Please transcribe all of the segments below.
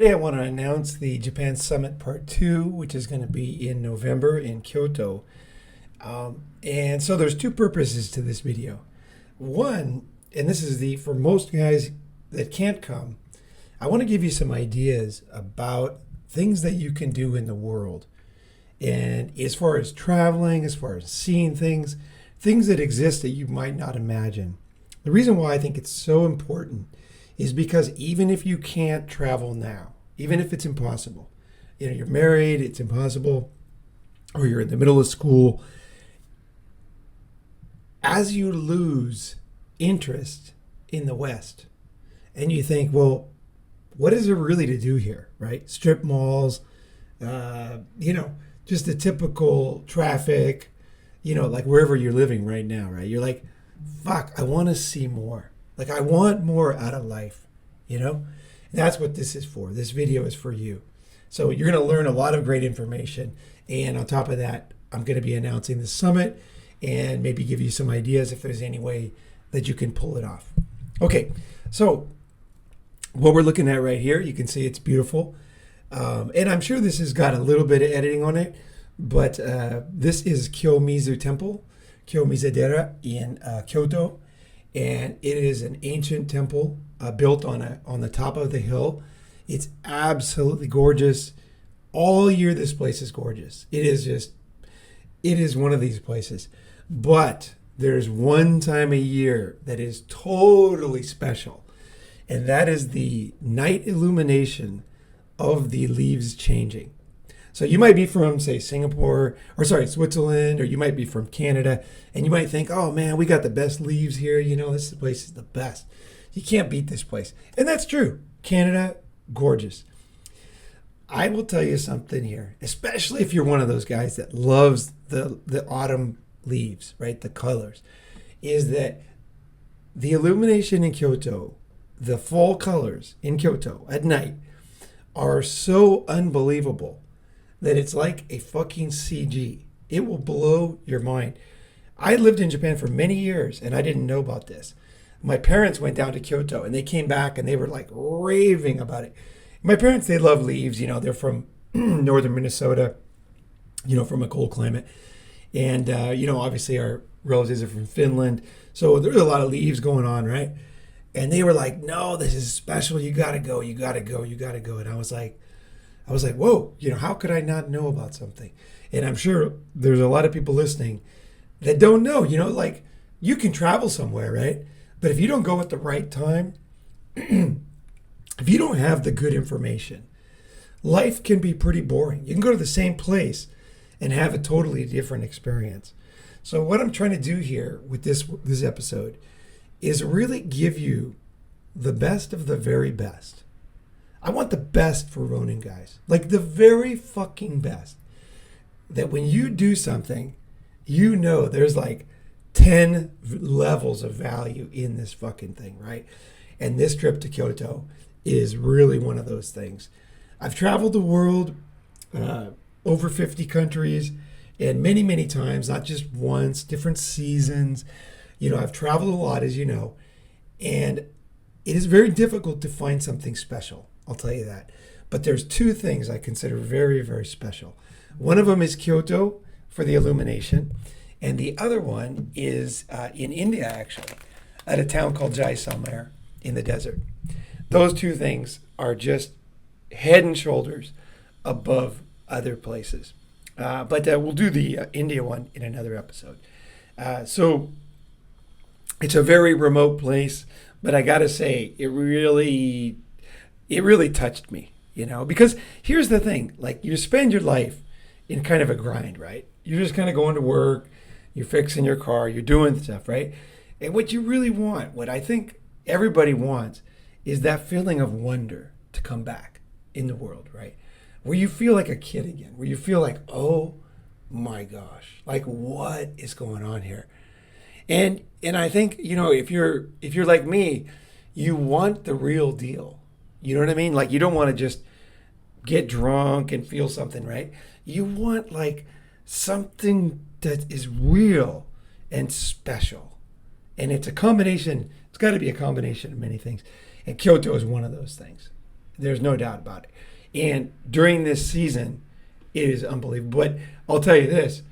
Today, I want to announce the Japan Summit Part 2, which is going to be in November in Kyoto. And so there's two purposes to this video. One, and this is for most guys that can't come, I want to give you some ideas about things that you can do in the world. And as far as traveling, as far as seeing things that exist that you might not imagine. The reason why I think it's so important is because even if you can't travel now, even if it's impossible, you're married, it's impossible, or you're in the middle of school, as you lose interest in the West, and you think, well, what is there really to do here, right? Strip malls, just the typical traffic, like wherever you're living right now, right? You're like, fuck, I want to see more. Like, I want more out of life, And that's what this is for. This video is for you. So you're going to learn a lot of great information. And on top of that, I'm going to be announcing the summit and maybe give you some ideas if there's any way that you can pull it off. Okay, so what we're looking at right here, you can see it's beautiful. And I'm sure this has got a little bit of editing on it, but this is Kiyomizu Temple, Kiyomizu-dera in Kyoto. And it is an ancient temple built on the top of the hill. It's absolutely gorgeous. All year, this place is gorgeous. It is one of these places. But there's one time a year that is totally special, and that is the night illumination of the leaves changing. So you might be from, say, Switzerland, or you might be from Canada, and you might think, oh man, we got the best leaves here. This place is the best. You can't beat this place. And that's true. Canada, gorgeous. I will tell you something here, especially if you're one of those guys that loves the autumn leaves, right? The colors, is that the illumination in Kyoto, the fall colors in Kyoto at night are so unbelievable that it's like a fucking CG. It will blow your mind. I lived in Japan for many years and I didn't know about this. My parents went down to Kyoto and they came back and they were like raving about it. My parents, they love leaves. They're from northern Minnesota, from a cold climate. And, obviously our relatives are from Finland. So there's a lot of leaves going on, right? And they were like, no, this is special. You got to go. You got to go. You got to go. And I was like, whoa, how could I not know about something? And I'm sure there's a lot of people listening that don't know, like you can travel somewhere, right? But if you don't go at the right time, if you don't have the good information, life can be pretty boring. You can go to the same place and have a totally different experience. So what I'm trying to do here with this episode is really give you the best of the very best. I want the best for Ronin guys, like the very fucking best. That when you do something, there's like 10 levels of value in this fucking thing, right? And this trip to Kyoto is really one of those things. I've traveled the world, over 50 countries, and many, many times, not just once, different seasons. I've traveled a lot, as you know, and it is very difficult to find something special. I'll tell you that. But there's two things I consider very, very special. One of them is Kyoto for the illumination, and the other one is in India, actually, at a town called Jaisalmer in the desert. Those two things are just head and shoulders above other places. But we'll do the India one in another episode. So it's a very remote place, but I got to say, it really touched me, because here's the thing, like you spend your life in kind of a grind, right? You're just kind of going to work, you're fixing your car, you're doing stuff, right? And what you really want, what I think everybody wants, is that feeling of wonder to come back in the world, right? Where you feel like a kid again, where you feel like, oh my gosh, like what is going on here? And I think, if you're like me, you want the real deal. You know what I mean? Like you don't want to just get drunk and feel something, right? You want like something that is real and special. And it's a combination, it's got to be a combination of many things. And Kyoto is one of those things. There's no doubt about it. And during this season, it is unbelievable. But I'll tell you this,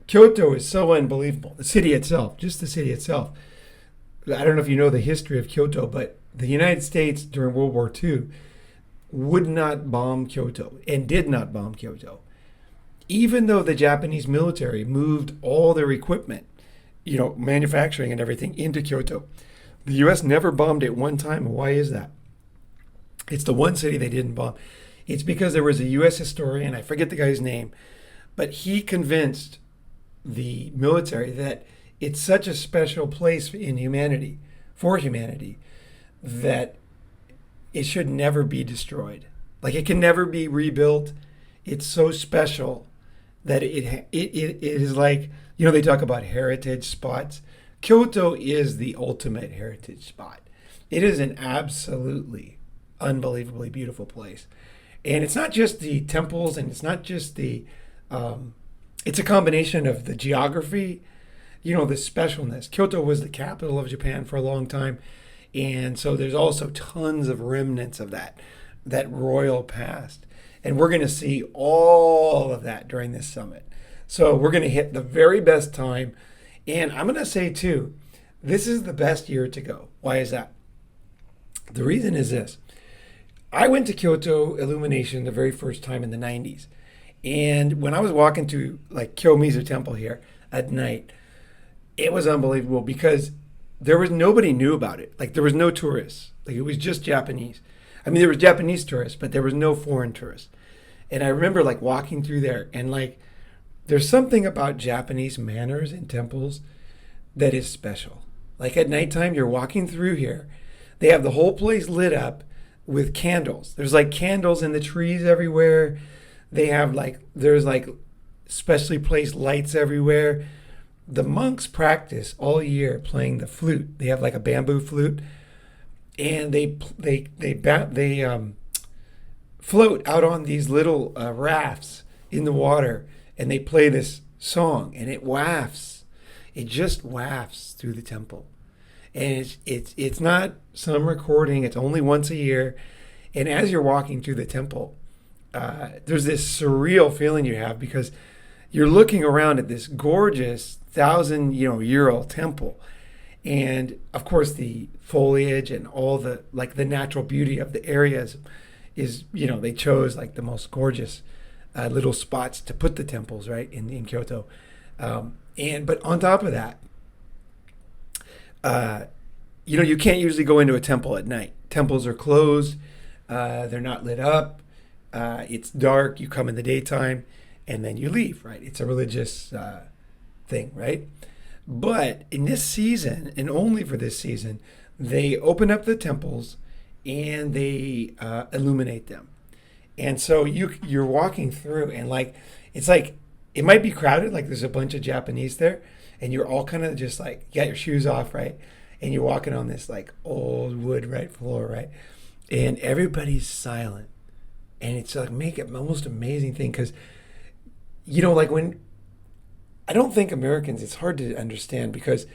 Kyoto is so unbelievable. The city itself, just the city itself. I don't know if you know the history of Kyoto, but the United States during World War II would not bomb Kyoto and did not bomb Kyoto. Even though the Japanese military moved all their equipment, manufacturing and everything into Kyoto, the U.S. never bombed it one time. Why is that? It's the one city they didn't bomb. It's because there was a U.S. historian, I forget the guy's name, but he convinced the military that it's such a special place in humanity, for humanity, that it should never be destroyed. Like, it can never be rebuilt. It's so special that it is like, they talk about heritage spots. Kyoto is the ultimate heritage spot. It is an absolutely unbelievably beautiful place. And it's not just the temples, and it's not just it's a combination of the geography, the specialness. Kyoto was the capital of Japan for a long time. And so there's also tons of remnants of that royal past. And we're going to see all of that during this summit. So we're going to hit the very best time. And I'm going to say, too, this is the best year to go. Why is that? The reason is this. I went to Kyoto Illumination the very first time in the 90s. And when I was walking to Kiyomizu Temple here at night, it was unbelievable because nobody knew about it. There was no tourists. It was just Japanese. I mean, there was Japanese tourists, but there was no foreign tourists. And I remember walking through there and there's something about Japanese manners in temples that is special. At nighttime, you're walking through here. They have the whole place lit up with candles. There's candles in the trees everywhere. They have there's specially placed lights everywhere. The monks practice all year playing the flute. They have a bamboo flute, and they float out on these little rafts in the water, and they play this song, and it wafts. It just wafts through the temple. And it's not some recording. It's only once a year. And as you're walking through the temple, there's this surreal feeling you have because you're looking around at this gorgeous 1,000-year-old temple. And of course, the foliage and all the natural beauty of the areas is, they chose the most gorgeous little spots to put the temples, right, in Kyoto. But on top of that, you can't usually go into a temple at night. Temples are closed. They're not lit up. It's dark. You come in the daytime, and then you leave, right? It's a religious thing, right? But in this season, and only for this season, they open up the temples and they illuminate them. And so you're walking through, and it's it might be crowded, there's a bunch of Japanese there, and you're all kind of just you got your shoes off, right? And you're walking on this old wood, right, floor, right? And everybody's silent. And it's make it the most amazing thing because, when I don't think Americans, it's hard to understand because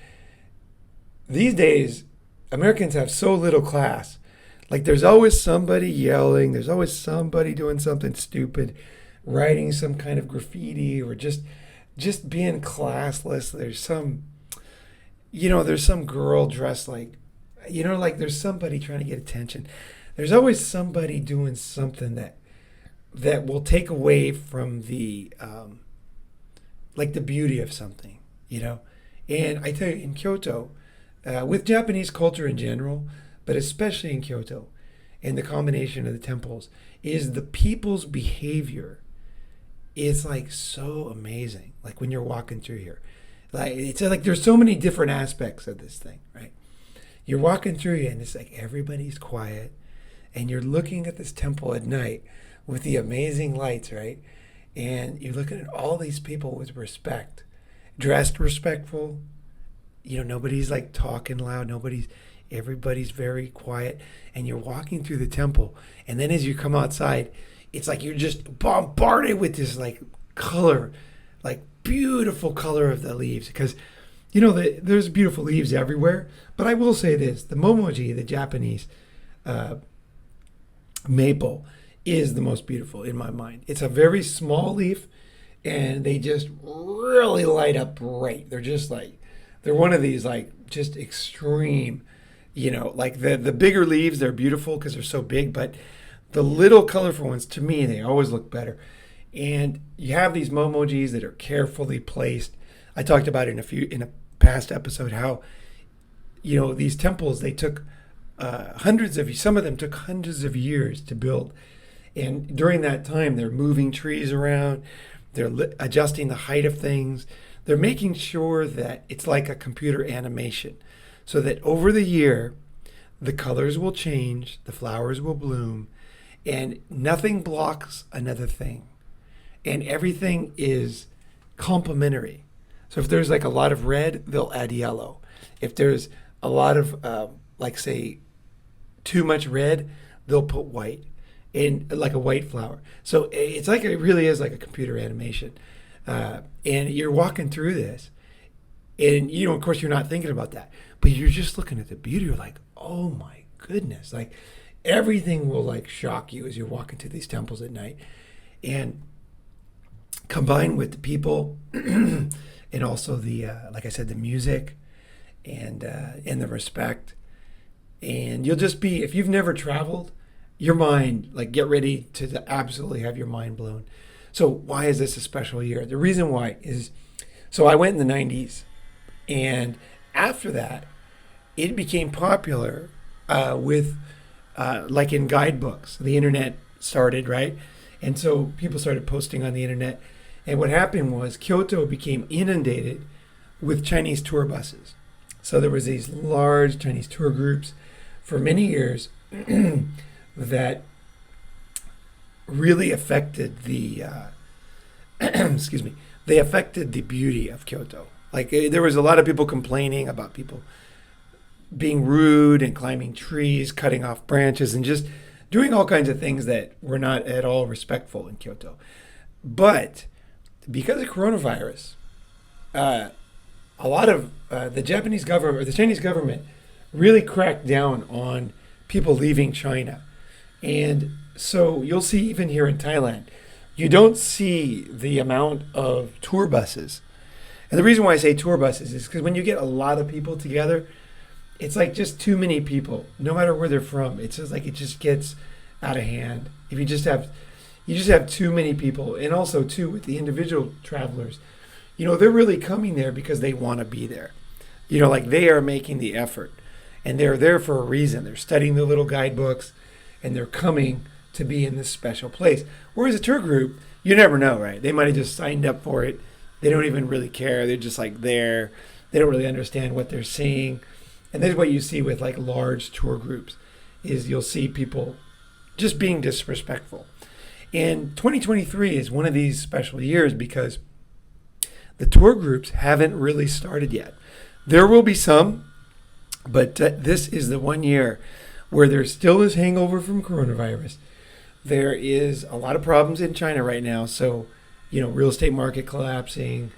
these days Americans have so little class. There's always somebody yelling, there's always somebody doing something stupid, writing some kind of graffiti or just being classless. There's some, there's some girl dressed there's somebody trying to get attention. There's always somebody doing something that will take away from the the beauty of something, And I tell you, in Kyoto, with Japanese culture in general, but especially in Kyoto, and the combination of the temples, is the people's behavior is so amazing. When you're walking through here, it's there's so many different aspects of this thing, right? You're walking through here, and it's everybody's quiet, and you're looking at this temple at night with the amazing lights, right? And you're looking at all these people with respect, dressed respectful. Nobody's talking loud. Everybody's very quiet. And you're walking through the temple. And then as you come outside, it's you're just bombarded with this color, beautiful color of the leaves. Because, there's beautiful leaves everywhere. But I will say this, the momoji, the Japanese maple is the most beautiful in my mind. It's a very small leaf, and they just really light up bright. They're just like, they're one of these like just extreme, like the bigger leaves, they're beautiful because they're so big, but the little colorful ones, to me, they always look better. And you have these momojis that are carefully placed. I talked about it in a past episode how, these temples, they took some of them took hundreds of years to build. And during that time, they're moving trees around, they're adjusting the height of things. They're making sure that it's like a computer animation, so that over the year, the colors will change, the flowers will bloom, and nothing blocks another thing. And everything is complementary. So if there's like a lot of red, they'll add yellow. If there's a lot of, say, too much red, they'll put white, in like a white flower. So it's like, it really is like a computer animation. And you're walking through this, and of course, you're not thinking about that, but you're just looking at the beauty. You're like, oh my goodness! Like everything will like shock you as you're walking to these temples at night, and combined with the people, and also the like I said, the music, and the respect, and you'll just be, if you've never traveled, your mind, like, get ready to absolutely have your mind blown. So why is this a special year? The reason why is, so I went in the 90s, and after that, it became popular with, like in guidebooks. The internet started, right? And so people started posting on the internet. And what happened was Kyoto became inundated with Chinese tour buses. So there was these large Chinese tour groups for many years that really affected the excuse me, they affected the beauty of Kyoto. Like there was a lot of people complaining about people being rude and climbing trees, cutting off branches, and just doing all kinds of things that were not at all respectful in Kyoto. But because of coronavirus, a lot of the Japanese government, or the Chinese government, really cracked down on people leaving China. And so you'll see even here in Thailand, you don't see the amount of tour buses. And the reason why I say tour buses is because when you get a lot of people together, it's like just too many people, no matter where they're from. It's just like, it just gets out of hand. If you just have too many people. And also too, with the individual travelers, they're really coming there because they want to be there. Like they are making the effort, and they're there for a reason. They're studying the little guidebooks, and they're coming to be in this special place. Whereas a tour group, you never know, right? They might have just signed up for it. They don't even really care. They're just like there. They don't really understand what they're seeing. And this is what you see with like large tour groups, is you'll see people just being disrespectful. And 2023 is one of these special years because the tour groups haven't really started yet. There will be some, but this is the one year where there still is hangover from coronavirus. There is a lot of problems in China right now. So, real estate market collapsing,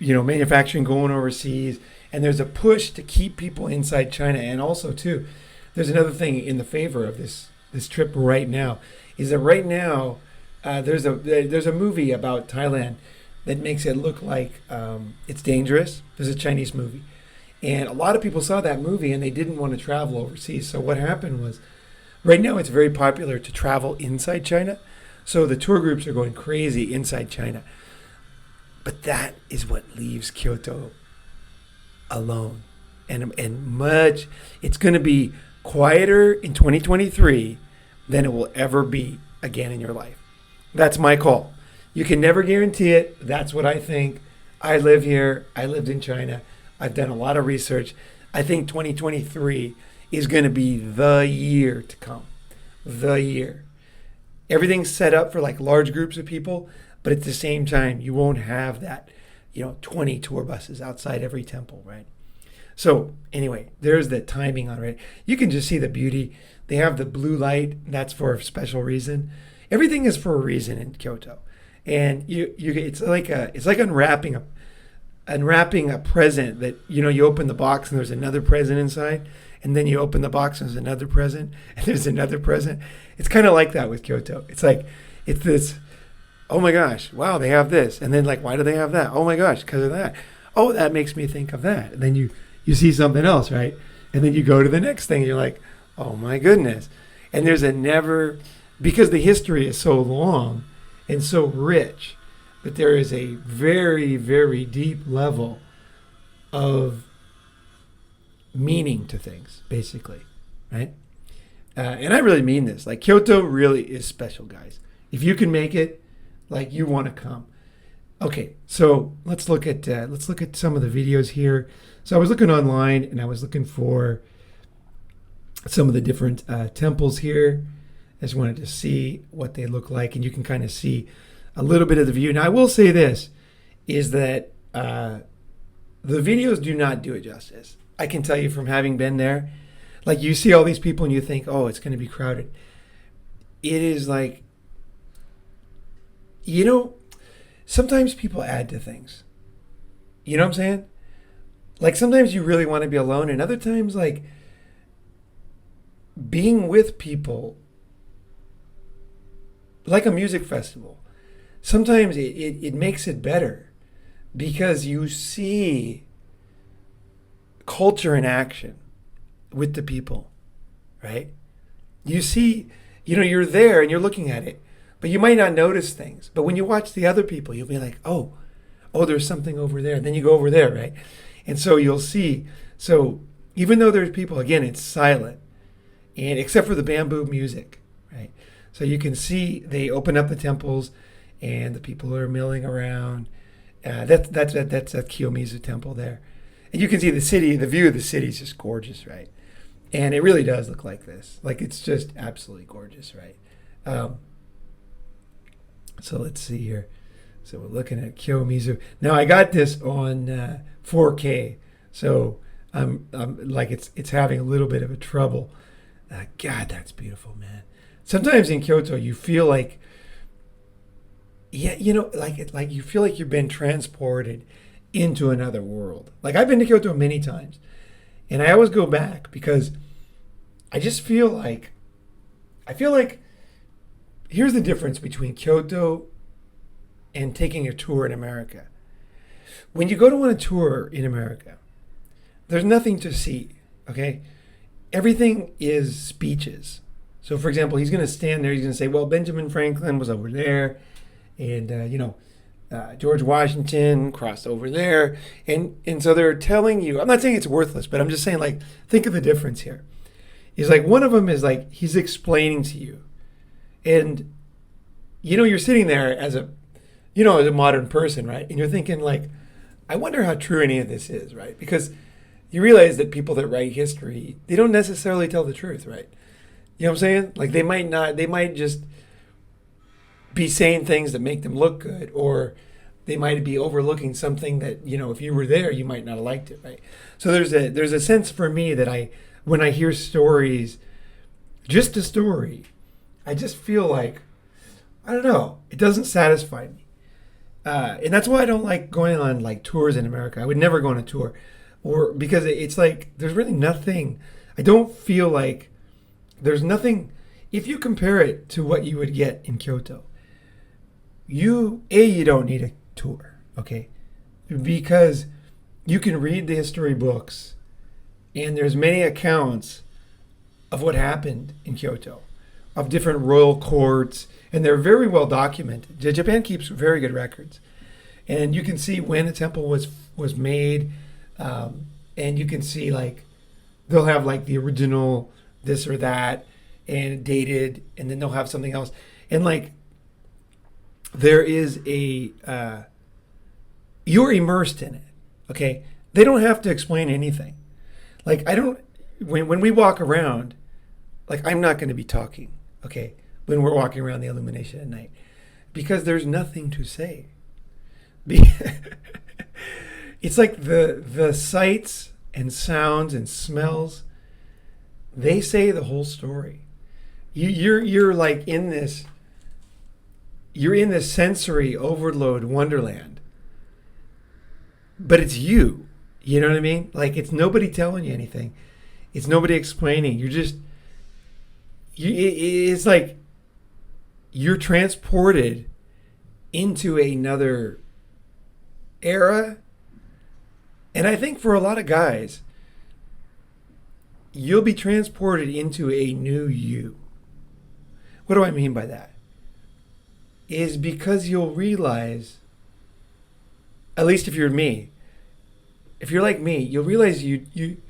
manufacturing going overseas. And there's a push to keep people inside China. And also, too, there's another thing in the favor of this trip right now, is that right now there's a movie about Thailand that makes it look like it's dangerous. There's a Chinese movie. And a lot of people saw that movie and they didn't want to travel overseas. So what happened was, right now it's very popular to travel inside China. So the tour groups are going crazy inside China. But that is what leaves Kyoto alone. And it's going to be quieter in 2023 than it will ever be again in your life. That's my call. You can never guarantee it. That's what I think. I live here. I lived in China. I've done a lot of research. I think 2023 is going to be the year to come. The year. Everything's set up for like large groups of people, but at the same time, you won't have that, 20 tour buses outside every temple, right? So anyway, there's the timing on it. You can just see the beauty. They have the blue light. That's for a special reason. Everything is for a reason in Kyoto. And it's like unwrapping unwrapping a present that, you open the box and there's another present inside, and then you open the box and there's another present, and there's another present. It's kind of like that with Kyoto. It's like, it's this, oh my gosh, wow, they have this. And then like, why do they have that? Oh my gosh, because of that. Oh, that makes me think of that. And then you see something else, right? And then you go to the next thing and you're like, oh my goodness. And there's a never, because the history is so long and so rich, that there is a very, very deep level of meaning to things, basically, right? And I really mean this. Like, Kyoto really is special, guys. If you can make it, like, you want to come. Okay, so let's look at some of the videos here. So I was looking online and I was looking for some of the different temples here. I just wanted to see what they look like, and you can kind of see a little bit of the view. Now, I will say this, is that the videos do not do it justice. I can tell you from having been there, like, you see all these people and you think, oh, it's going to be crowded. It is like, sometimes people add to things. You know what I'm saying? Like, sometimes you really want to be alone, and other times, like, being with people, like a music festival, sometimes it makes it better because you see culture in action with the people, right? You see, you're there and you're looking at it, but you might not notice things. But when you watch the other people, you'll be like, oh, there's something over there. And then you go over there, right? And so you'll see. So even though there's people, again, it's silent, and except for the bamboo music, right? So you can see they open up the temples, and the people are milling around. That's a Kiyomizu temple there. And you can see the city, the view of the city is just gorgeous, right? And it really does look like this. Like, it's just absolutely gorgeous, right? So let's see here. So we're looking at Kiyomizu. Now, I got this on 4K. So I'm like, it's having a little bit of a trouble. God, that's beautiful, man. Sometimes in Kyoto, you feel like, like you feel like you've been transported into another world. Like, I've been to Kyoto many times, and I always go back because I just feel like, here's the difference between Kyoto and taking a tour in America. When you go on a tour in America, there's nothing to see, okay? Everything is speeches. So, for example, he's going to stand there, he's going to say, well, Benjamin Franklin was over there, and, George Washington crossed over there. And so they're telling you, I'm not saying it's worthless, but I'm just saying, like, think of the difference here. Is like, one of them is like, he's explaining to you. And, you're sitting there as a modern person, right? And you're thinking, like, I wonder how true any of this is, right? Because you realize that people that write history, they don't necessarily tell the truth, right? You know what I'm saying? Like, they might just be saying things that make them look good, or they might be overlooking something that, if you were there, you might not have liked it, right? So there's a sense for me that when I hear stories, just a story, I just feel like, I don't know, it doesn't satisfy me. And that's why I don't like going on, like, tours in America. I would never go on a tour, or because it's like, there's really nothing. I don't feel like there's nothing. If you compare it to what you would get in Kyoto, you don't need a tour, okay? Because you can read the history books, and there's many accounts of what happened in Kyoto, of different royal courts, and they're very well documented. Japan keeps very good records, and you can see when the temple was made, and you can see, like, they'll have, like, the original this or that, and dated, and then they'll have something else, and, like, there is you're immersed in it, okay? They don't have to explain anything. Like, when we walk around, like, I'm not going to be talking, okay, when we're walking around the Illumination at night, because there's nothing to say. It's like the sights and sounds and smells, they say the whole story. You're like in this, you're in this sensory overload wonderland but it's you. You know what I mean? Like, it's nobody telling you anything. It's nobody explaining. You're just, it's like you're transported into another era. And I think for a lot of guys, you'll be transported into a new you. What do I mean by that? Is because you'll realize, at least if you're me, if you're like me, you'll realize you've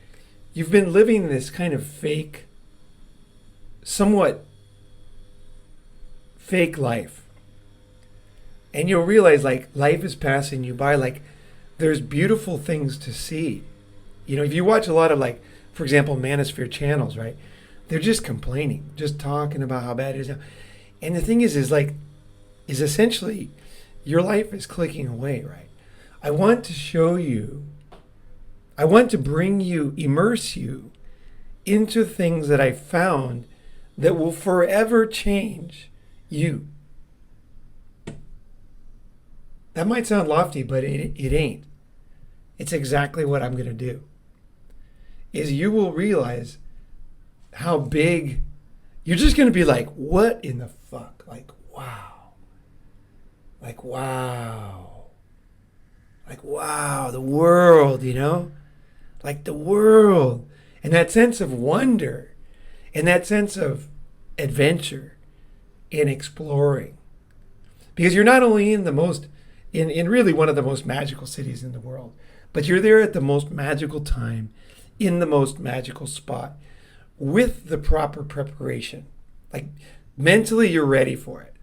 been living this kind of fake, somewhat fake life. And you'll realize, like, life is passing you by. Like, there's beautiful things to see. You know, if you watch a lot of, like, for example, Manosphere channels, right? They're just complaining, just talking about how bad it is now. And the thing is essentially your life is clicking away, right? I want to show you, I want to bring you, immerse you into things that I found that will forever change you. That might sound lofty, but it ain't. It's exactly what I'm going to do. Is you will realize how big, you're just going to be like, what in the fuck? Like, wow. Like, wow. Like, wow, the world, you know? Like, the world. And that sense of wonder and that sense of adventure in exploring. Because you're not only in the most, in really one of the most magical cities in the world, but you're there at the most magical time, in the most magical spot, with the proper preparation. Like, mentally, you're ready for it.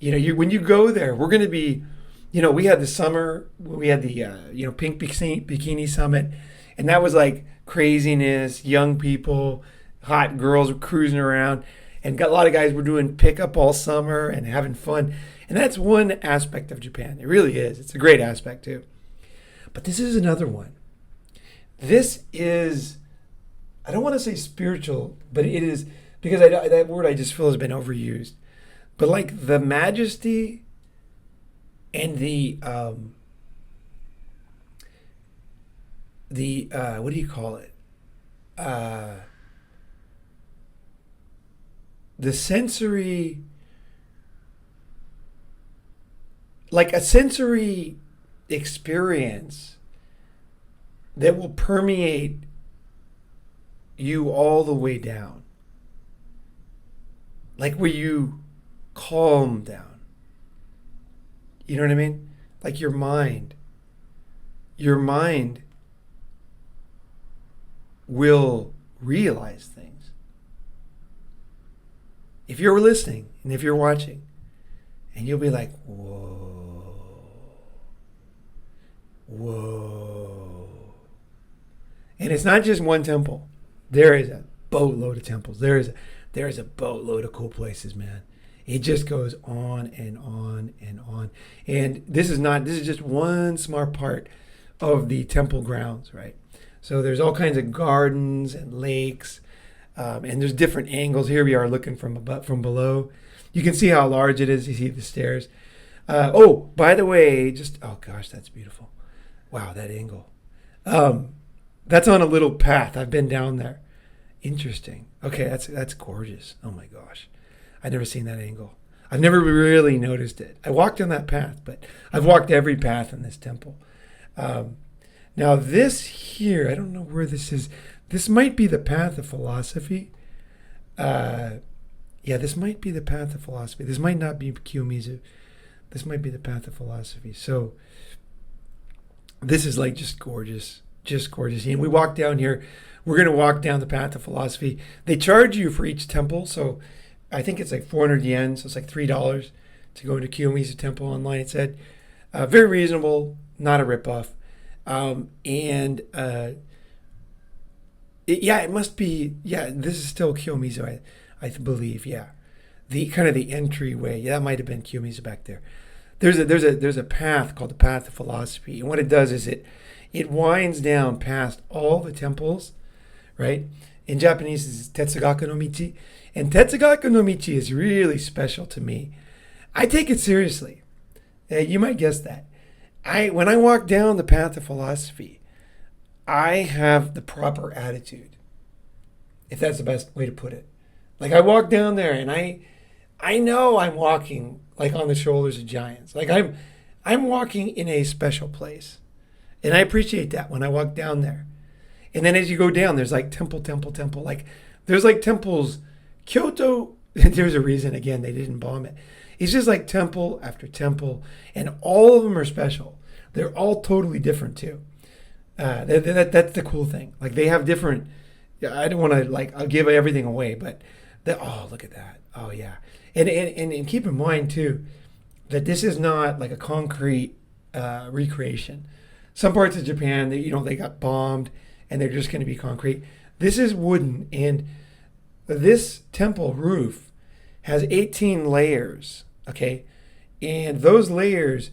You know, when you go there, we're going to be, you know, we had the summer, we had the, Pink Bikini Summit, and that was like craziness, young people, hot girls were cruising around, and got a lot of guys were doing pickup all summer and having fun. And that's one aspect of Japan. It really is. It's a great aspect too. But this is another one. This is, I don't want to say spiritual, but it is, because that word I just feel has been overused. But like the majesty and the what do you call it? The sensory, like a sensory experience that will permeate you all the way down. Like where you calm down. You know what I mean? Like your mind will realize things. If you're listening and if you're watching, and you'll be like, whoa, whoa. And it's not just one temple. There is a boatload of temples. There is a boatload of cool places, man. It just goes on and on and on. And this is just one smart part of the temple grounds, right? So there's all kinds of gardens and lakes, and there's different angles. Here we are looking from below. You can see how large it is. You see the stairs. By the way, oh gosh, that's beautiful. Wow, that angle. That's on a little path. I've been down there. Interesting. Okay, that's gorgeous. Oh my gosh. I've never seen that angle. I've never really noticed it. I walked on that path, but I've walked every path in this temple. Now this here, I don't know where this is. This might be the path of philosophy. This might be the path of philosophy. This might not be Kiyomizu. This might be the path of philosophy. So this is like just gorgeous. Just gorgeous. And we walk down here. We're going to walk down the path of philosophy. They charge you for each temple. So I think it's like 400 yen. So it's like $3 to go into Kiyomizu Temple online. It said very reasonable, not a ripoff. It must be. Yeah, this is still Kiyomizu, I believe. Yeah, the kind of the entryway. Yeah, that might have been Kiyomizu back there. There's a path called the Path of Philosophy, and what it does is it winds down past all the temples, right? In Japanese, it's Tetsugaka no Michi, and Tetsugaka no Michi is really special to me. I take it seriously. You might guess that. when I walk down the path of philosophy, I have the proper attitude, if that's the best way to put it. Like I walk down there and I know I'm walking like on the shoulders of giants. Like I'm walking in a special place. And I appreciate that when I walk down there. And then as you go down, there's like temple. Like there's like temples. Kyoto, there's a reason, again, they didn't bomb it. It's just like temple after temple, and all of them are special. They're all totally different too. That's the cool thing. Like they have different. I don't want to like I'll give everything away, but oh, look at that. Oh yeah, and keep in mind too that this is not like a concrete recreation. Some parts of Japan, they got bombed and they're just going to be concrete. This is wooden, and this temple roof has 18 layers. Okay, and those layers,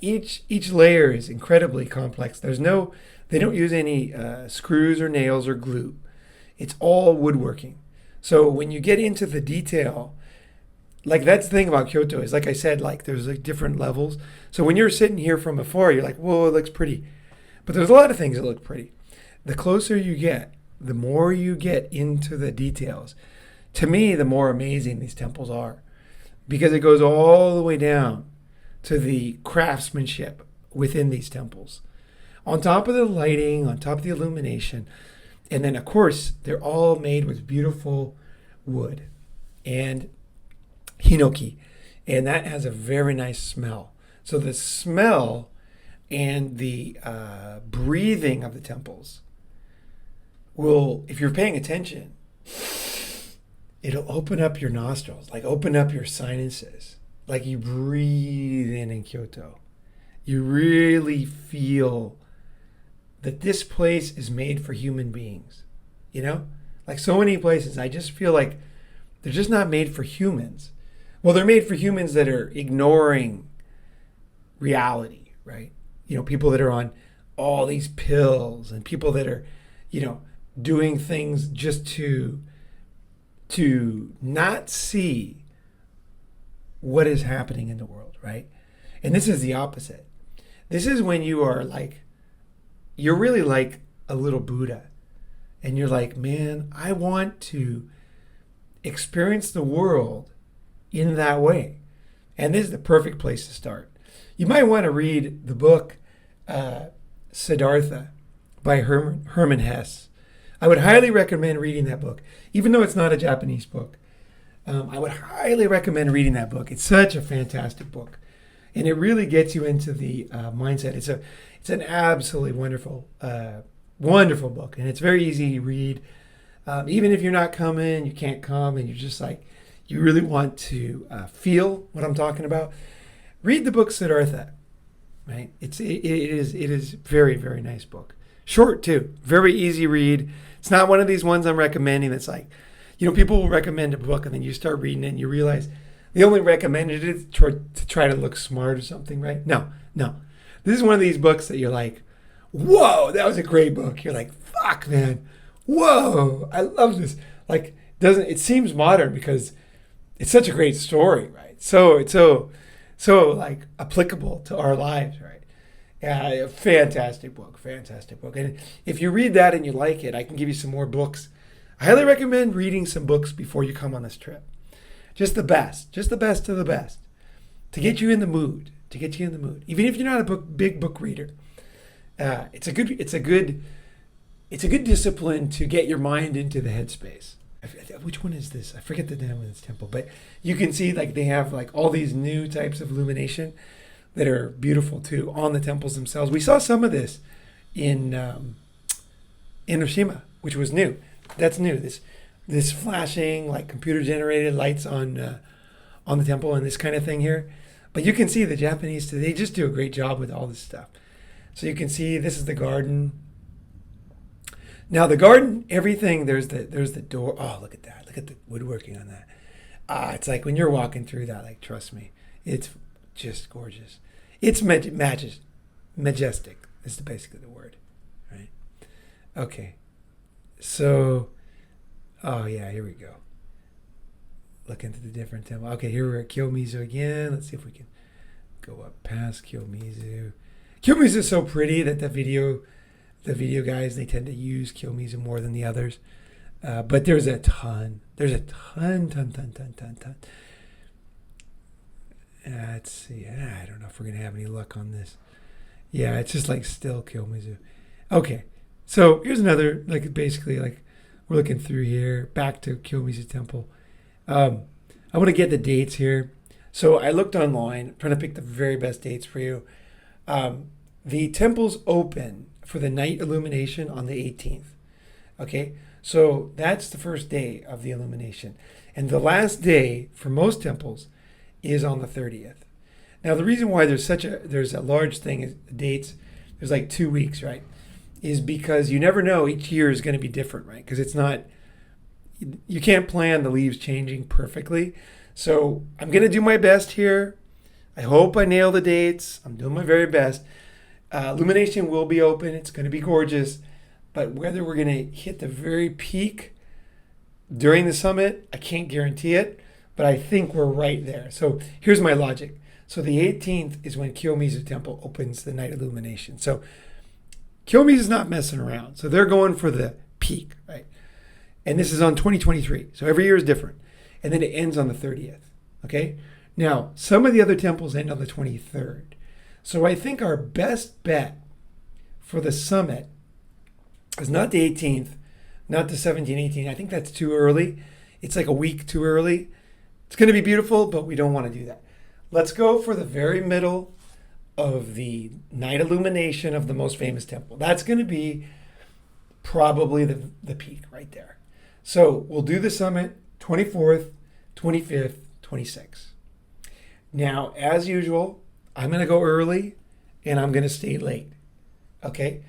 each layer is incredibly complex. They don't use any screws or nails or glue. It's all woodworking. So when you get into the detail, like that's the thing about Kyoto is, like I said, like there's like different levels. So when you're sitting here from afar, you're like, whoa, it looks pretty. But there's a lot of things that look pretty. The closer you get, the more you get into the details. To me, the more amazing these temples are, because it goes all the way down to the craftsmanship within these temples. On top of the lighting, on top of the illumination, and then of course, they're all made with beautiful wood and hinoki, and that has a very nice smell. So the smell and the breathing of the temples will, if you're paying attention, it'll open up your nostrils, like open up your sinuses, like you breathe in Kyoto. You really feel that this place is made for human beings. Like so many places, I just feel like they're just not made for humans. Well, they're made for humans that are ignoring reality, right? People that are on all these pills, and people that are, doing things just to not see what is happening in the world, right? And this is the opposite. This is when you are like, you're really like a little Buddha, and you're like, man, I want to experience the world in that way. And this is the perfect place to start. You might want to read the book Siddhartha by Hermann Hesse. I would highly recommend reading that book, even though it's not a Japanese book. I would highly recommend reading that book. It's such a fantastic book, and it really gets you into the mindset. It's an absolutely wonderful book, and it's very easy to read. Even if you're not coming, you can't come, and you're just like, you really want to feel what I'm talking about, read the book Siddhartha. Right? It is very, very nice book. Short too, very easy read. It's not one of these ones I'm recommending that's like, people will recommend a book and then you start reading it and you realize they only recommended it to try to look smart or something, right? No. This is one of these books that you're like, whoa, that was a great book. You're like, fuck, man. Whoa, I love this. Like, it seems modern because it's such a great story, right? So it's so like applicable to our lives, right? Yeah, fantastic book. And if you read that and you like it, I can give you some more books. I highly recommend reading some books before you come on this trip. Just the best of the best, to get you in the mood. Even if you're not a big book reader, it's a good discipline to get your mind into the headspace. Which one is this? I forget the name of this temple, but you can see like they have like all these new types of illumination that are beautiful too on the temples themselves. We saw some of this in Hiroshima, which was new. That's new. This flashing like computer generated lights on the temple and this kind of thing here. But you can see the Japanese, they just do a great job with all this stuff. So you can see this is the garden. Now the garden, everything, there's the door. Oh, look at that. Look at the woodworking on that. It's like when you're walking through that, like, trust me, it's just gorgeous. It's majestic is basically the word, right? Okay. So, oh yeah, here we go. Look into the different temple. Okay, here we're at Kiyomizu again. Let's see if we can go up past Kiyomizu. Kiyomizu is so pretty that the video guys, they tend to use Kiyomizu more than the others. But there's a ton. There's a ton. Let's see. I don't know if we're going to have any luck on this. Yeah, it's just like still Kiyomizu. Okay. So here's another, like basically like we're looking through here, back to Kiyomizu Temple. I want to get the dates here. So I looked online, trying to pick the very best dates for you. The temple's open for the night illumination on the 18th. Okay, so that's the first day of the illumination. And the last day for most temples is on the 30th. Now, the reason why there's a large thing is dates, there's like 2 weeks, right? Is because you never know, each year is going to be different, right? Because it's not, you can't plan the leaves changing perfectly. So I'm going to do my best here. I hope I nail the dates. I'm doing my very best. Illumination will be open. It's going to be gorgeous. But whether we're going to hit the very peak during the summit, I can't guarantee it. But I think we're right there. So here's my logic. So the 18th is when Kiyomizu Temple opens the night illumination. So Kiyomizu is not messing around. So they're going for the peak, right? And this is on 2023. So every year is different. And then it ends on the 30th, okay? Now, some of the other temples end on the 23rd. So I think our best bet for the summit is not the 18th, not the 17th, 18th. I think that's too early. It's like a week too early. It's going to be beautiful, but we don't want to do that. Let's go for the very middle of the night illumination of the most famous temple. That's going to be probably the peak right there. So we'll do the summit 24th, 25th, 26th. Now, as usual, I'm going to go early and I'm going to stay late. Okay?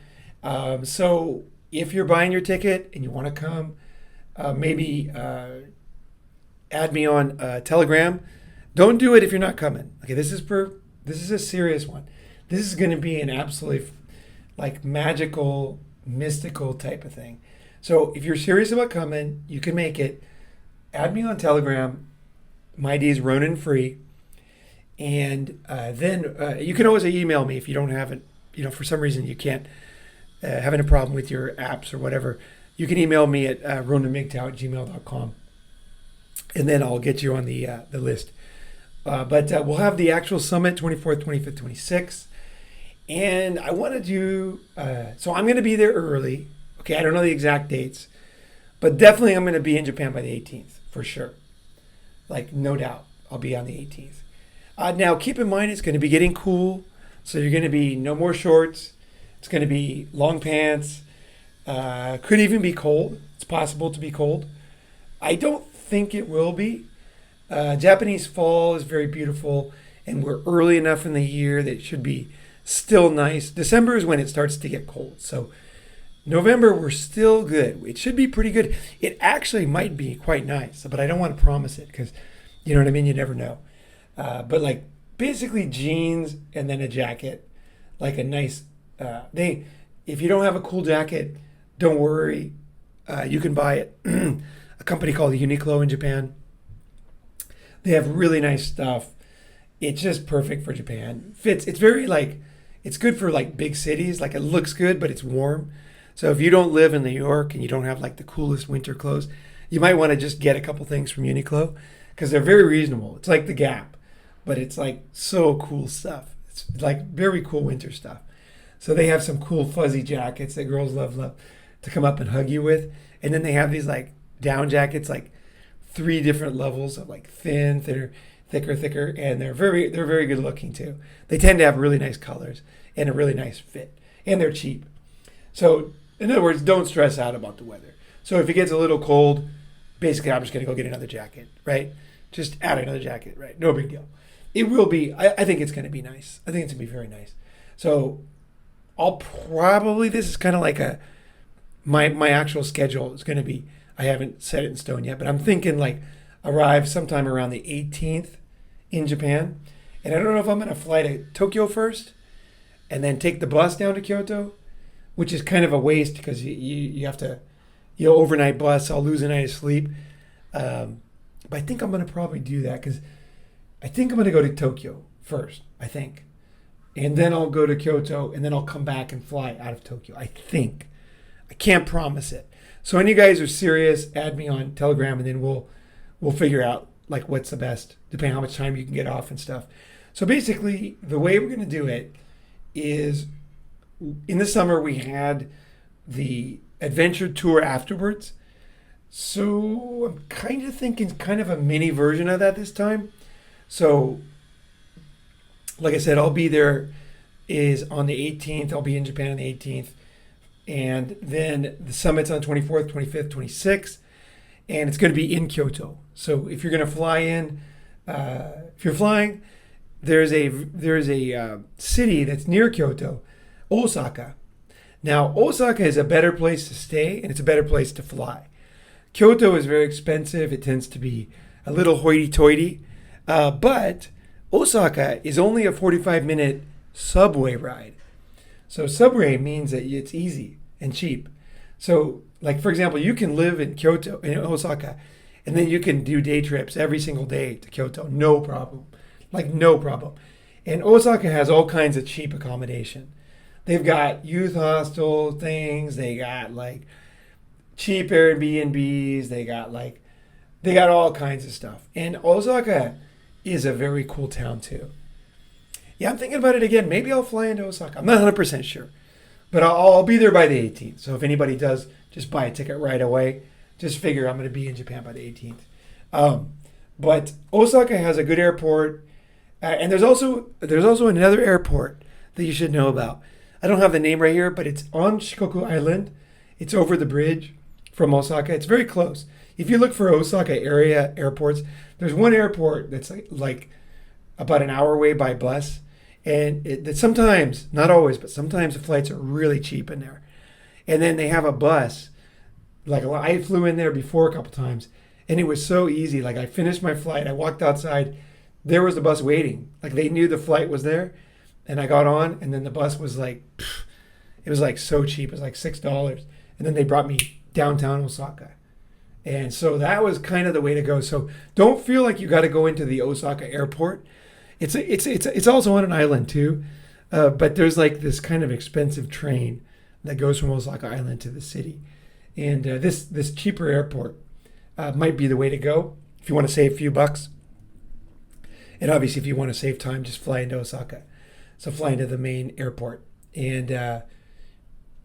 So if you're buying your ticket and you want to come, maybe add me on Telegram. Don't do it if you're not coming. Okay, this is a serious one. This is going to be an absolutely like magical, mystical type of thing. So if you're serious about coming, you can make it. Add me on Telegram. My ID is Ronin Free. And then you can always email me if you don't have it. You know, for some reason you can't having a problem with your apps or whatever. You can email me at roninmigtao@gmail.com. And then I'll get you on the list. But we'll have the actual summit 24th, 25th, 26th. And I want to do, so I'm going to be there early. Okay, I don't know the exact dates. But definitely I'm going to be in Japan by the 18th, for sure. Like, no doubt, I'll be on the 18th. Now, keep in mind, it's going to be getting cool. So you're going to be no more shorts. It's going to be long pants. Could even be cold. It's possible to be cold. I don't think it will be. Japanese fall is very beautiful, and we're early enough in the year that it should be still nice. December is when it starts to get cold. So November, we're still good. It should be pretty good. It actually might be quite nice, but I don't want to promise it because, you know what I mean? You never know. But like basically jeans and then a jacket, like a nice, if you don't have a cool jacket, don't worry. You can buy it. A company called Uniqlo in Japan. They have really nice stuff. It's just perfect for Japan. Fits. It's very like, it's good for like big cities. Like it looks good, but it's warm. So if you don't live in New York and you don't have like the coolest winter clothes, you might want to just get a couple things from Uniqlo because they're very reasonable. It's like the Gap, but it's like so cool stuff. It's like very cool winter stuff. So they have some cool fuzzy jackets that girls love to come up and hug you with. And then they have these like down jackets, like 3 different levels of like thin, thinner, thicker, and they're very good looking too. They tend to have really nice colors and a really nice fit, and they're cheap. So in other words, don't stress out about the weather. So if it gets a little cold, basically I'm just going to go get another jacket, right? Just add another jacket, right? No big deal. It will be, I think it's going to be nice. I think it's going to be very nice. So I'll probably, this is kind of like my actual schedule is going to be, I haven't set it in stone yet, but I'm thinking like arrive sometime around the 18th in Japan. And I don't know if I'm going to fly to Tokyo first and then take the bus down to Kyoto, which is kind of a waste because you have to, overnight bus. I'll lose a night of sleep. But I think I'm going to probably do that because I think I'm going to go to Tokyo first, I think. And then I'll go to Kyoto, and then I'll come back and fly out of Tokyo, I think. I can't promise it. So when you guys are serious, add me on Telegram, and then we'll figure out like what's the best, depending on how much time you can get off and stuff. So basically, the way we're going to do it is in the summer we had the adventure tour afterwards. So I'm kind of thinking kind of a mini version of that this time. So like I said, I'll be there is on the 18th. I'll be in Japan on the 18th. And then the summit's on 24th, 25th, 26th. And it's going to be in Kyoto. So if you're going to fly in, if you're flying, there's a city that's near Kyoto, Osaka. Now, Osaka is a better place to stay, and it's a better place to fly. Kyoto is very expensive. It tends to be a little hoity-toity. But Osaka is only a 45-minute subway ride. So subway means that it's easy and cheap. So, like, for example, you can live in Kyoto, in Osaka, and then you can do day trips every single day to Kyoto. No problem. Like, no problem. And Osaka has all kinds of cheap accommodation. They've got youth hostel things. They got, like, cheap Airbnbs. They got all kinds of stuff. And Osaka is a very cool town, too. Yeah, I'm thinking about it again. Maybe I'll fly into Osaka. I'm not 100% sure. But I'll be there by the 18th. So if anybody does, just buy a ticket right away. Just figure I'm going to be in Japan by the 18th. But Osaka has a good airport. And there's also another airport that you should know about. I don't have the name right here, but it's on Shikoku Island. It's over the bridge from Osaka. It's very close. If you look for Osaka area airports, there's one airport that's like about an hour away by bus. And sometimes, not always, but sometimes the flights are really cheap in there. And then they have a bus. Like I flew in there before a couple times, and it was so easy. Like I finished my flight, I walked outside, there was the bus waiting. Like they knew the flight was there, and I got on, and then the bus was like, it was like so cheap. It was like $6, and then they brought me downtown Osaka. And so that was kind of the way to go. So don't feel like you got to go into the Osaka airport. It's also on an island too, but there's like this kind of expensive train that goes from Osaka Island to the city, and this cheaper airport might be the way to go if you want to save a few bucks. And obviously, if you want to save time, just fly into Osaka. So fly into the main airport, and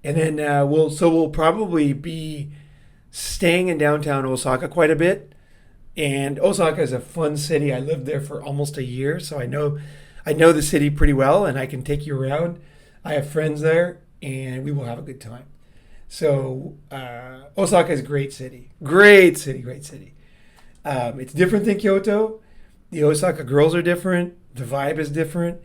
then we'll probably be staying in downtown Osaka quite a bit. And Osaka is a fun city. I lived there for almost a year, so I know the city pretty well, and I can take you around. I have friends there, and we will have a good time. So Osaka is a great city. Great city. It's different than Kyoto. The Osaka girls are different. The vibe is different.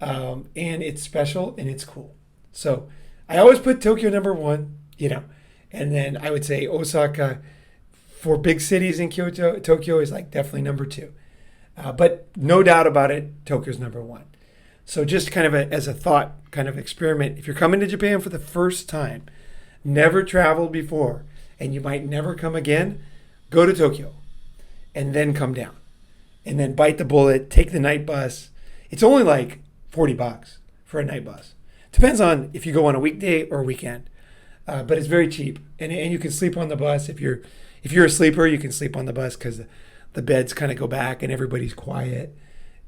And it's special, and it's cool. So I always put Tokyo number one, and then I would say Osaka for big cities in Tokyo is like definitely number two. But no doubt about it, Tokyo's number one. So just kind of as a thought kind of experiment, if you're coming to Japan for the first time, never traveled before, and you might never come again, go to Tokyo and then come down. And then bite the bullet, take the night bus. It's only like $40 for a night bus. Depends on if you go on a weekday or a weekend. But it's very cheap. And you can sleep on the bus. If you're a sleeper, you can sleep on the bus because the beds kind of go back and everybody's quiet.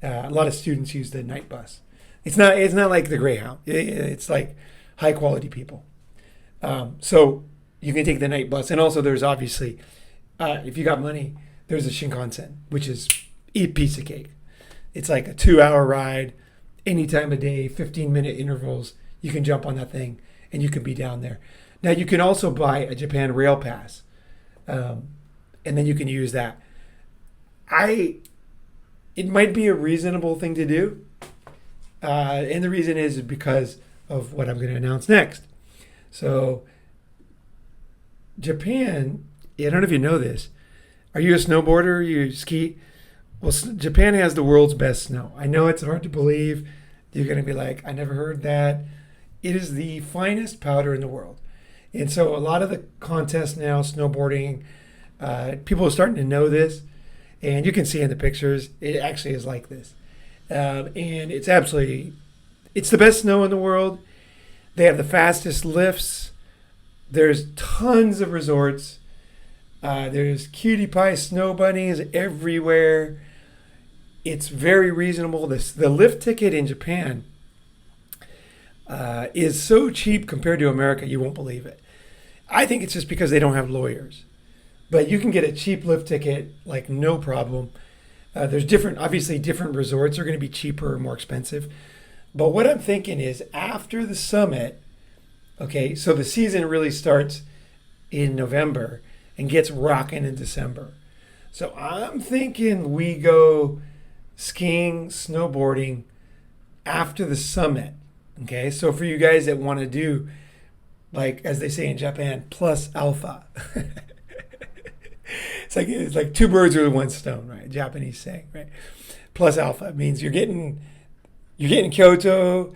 A lot of students use the night bus. It's not like the Greyhound. It's like high quality people. So you can take the night bus. And also there's obviously, if you got money, there's a Shinkansen, which is a piece of cake. It's like a 2-hour ride, any time of day, 15-minute intervals. You can jump on that thing and you can be down there. Now you can also buy a Japan Rail Pass. And then you can use that. It might be a reasonable thing to do. And the reason is because of what I'm going to announce next. So Japan, I don't know if you know this. Are you a snowboarder? You ski? Well, Japan has the world's best snow. I know it's hard to believe. You're going to be like, I never heard that. It is the finest powder in the world. And so a lot of the contests now, snowboarding, people are starting to know this. And you can see in the pictures, it actually is like this. And it's the best snow in the world. They have the fastest lifts. There's tons of resorts. There's cutie pie snow bunnies everywhere. It's very reasonable. The lift ticket in Japan is so cheap compared to America, you won't believe it. I think it's just because they don't have lawyers. But you can get a cheap lift ticket, like no problem. There's obviously different resorts are going to be cheaper or more expensive. But what I'm thinking is after the summit, okay, so the season really starts in November and gets rocking in December. So I'm thinking we go skiing, snowboarding after the summit. Okay, so for you guys that want to do, like as they say in Japan, plus alpha. It's like two birds with one stone, right? Japanese saying, right? Plus alpha means you're getting Kyoto,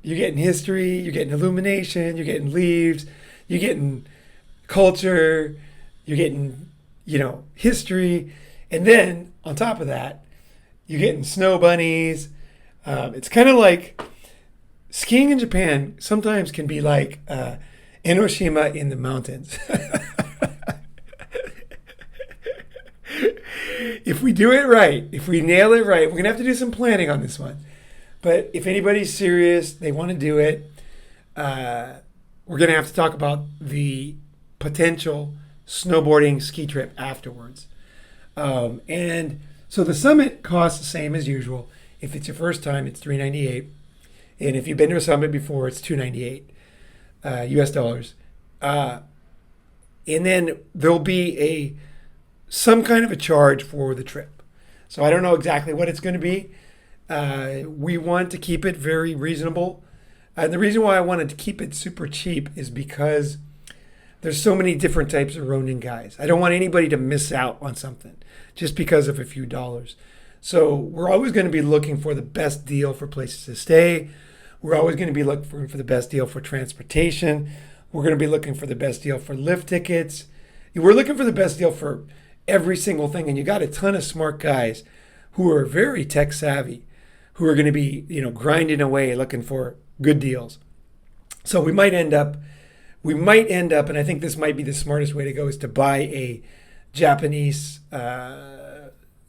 you're getting history, you're getting Illumination, you're getting leaves, you're getting culture, you're getting, history, and then on top of that, you're getting snow bunnies. It's kind of like skiing in Japan sometimes can be like Enoshima in the mountains. If we do it right, if we nail it right, we're going to have to do some planning on this one. But if anybody's serious, they want to do it, we're going to have to talk about the potential snowboarding ski trip afterwards. And so the summit costs the same as usual. If it's your first time, it's $398. And if you've been to a summit before, it's $298 US dollars. And then there'll be some kind of a charge for the trip. So I don't know exactly what it's going to be. We want to keep it very reasonable. And the reason why I wanted to keep it super cheap is because there's so many different types of Ronin guys. I don't want anybody to miss out on something just because of a few dollars. So we're always going to be looking for the best deal for places to stay. We're always going to be looking for the best deal for transportation. We're going to be looking for the best deal for lift tickets. We're looking for the best deal for every single thing. And you got a ton of smart guys who are very tech savvy, who are going to be, grinding away looking for good deals. So we might end up, and I think this might be the smartest way to go, is to buy a Japanese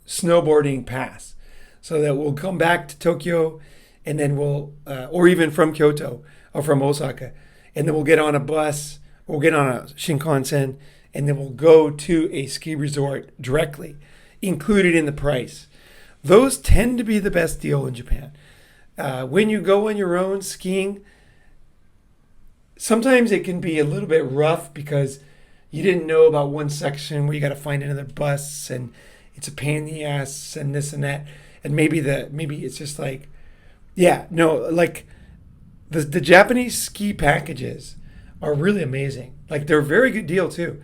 snowboarding pass, so that we'll come back to Tokyo, and then or even from Kyoto or from Osaka, and then we'll get on a bus, we'll get on a Shinkansen, and then we'll go to a ski resort directly, included in the price. Those tend to be the best deal in Japan. When you go on your own skiing, sometimes it can be a little bit rough because you didn't know about one section where you got to find another bus, and it's a pain in the ass, and this and that, and maybe it's just like, like the Japanese ski packages are really amazing. Like, they're a very good deal too.